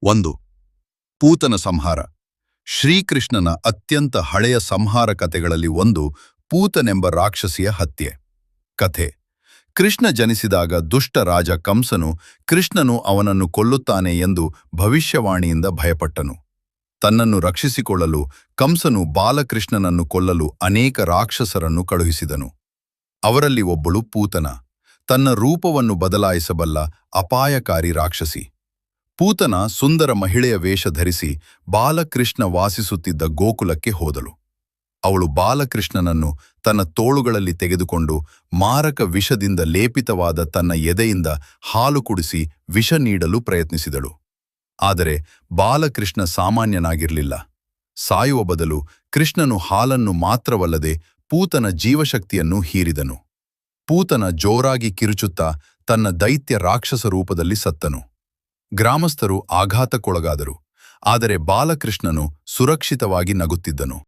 ಒಂದು ಪೂತನ ಸಂಹಾರ. ಶ್ರೀಕೃಷ್ಣನ ಅತ್ಯಂತ ಹಳೆಯ ಸಂಹಾರ ಕಥೆಗಳಲ್ಲಿ ಒಂದು ಪೂತನೆಂಬ ರಾಕ್ಷಸಿಯ ಹತ್ಯೆ ಕಥೆ. ಕೃಷ್ಣ ಜನಿಸಿದಾಗ ದುಷ್ಟ ರಾಜ ಕಂಸನು ಕೃಷ್ಣನು ಅವನನ್ನು ಕೊಲ್ಲುತ್ತಾನೆ ಎಂದು ಭವಿಷ್ಯವಾಣಿಯಿಂದ ಭಯಪಟ್ಟನು. ತನ್ನನ್ನು ರಕ್ಷಿಸಿಕೊಳ್ಳಲು ಕಂಸನು ಬಾಲಕೃಷ್ಣನನ್ನು ಕೊಲ್ಲಲು ಅನೇಕ ರಾಕ್ಷಸರನ್ನು ಕಳುಹಿಸಿದನು. ಅವರಲ್ಲಿ ಒಬ್ಬಳು ಪೂತನ, ತನ್ನ ರೂಪವನ್ನು ಬದಲಾಯಿಸಬಲ್ಲ ಅಪಾಯಕಾರಿ ರಾಕ್ಷಸಿ. ಪೂತನ ಸುಂದರ ಮಹಿಳೆಯ ವೇಷ ಧರಿಸಿ ಬಾಲಕೃಷ್ಣ ವಾಸಿಸುತ್ತಿದ್ದ ಗೋಕುಲಕ್ಕೆ ಹೋದಳು. ಅವಳು ಬಾಲಕೃಷ್ಣನನ್ನು ತನ್ನ ತೋಳುಗಳಲ್ಲಿ ತೆಗೆದುಕೊಂಡು ಮಾರಕ ವಿಷದಿಂದ ಲೇಪಿತವಾದ ತನ್ನ ಎದೆಯಿಂದ ಹಾಲು ಕುಡಿಸಿ ವಿಷ ನೀಡಲು ಪ್ರಯತ್ನಿಸಿದಳು. ಆದರೆ ಬಾಲಕೃಷ್ಣ ಸಾಮಾನ್ಯನಾಗಿರಲಿಲ್ಲ. ಸಾಯುವ ಬದಲು ಕೃಷ್ಣನು ಹಾಲನ್ನು ಮಾತ್ರವಲ್ಲದೆ ಪೂತನ ಜೀವಶಕ್ತಿಯನ್ನು ಹೀರಿದನು. ಪೂತನ ಜೋರಾಗಿ ಕಿರುಚುತ್ತಾ ತನ್ನ ದೈತ್ಯ ರಾಕ್ಷಸ ರೂಪದಲ್ಲಿ ಸತ್ತನು. ಗ್ರಾಮಸ್ಥರು ಆಘಾತಕ್ಕೊಳಗಾದರು. ಆದರೆ ಬಾಲಕೃಷ್ಣನು ಸುರಕ್ಷಿತವಾಗಿ ನಗುತ್ತಿದ್ದನು.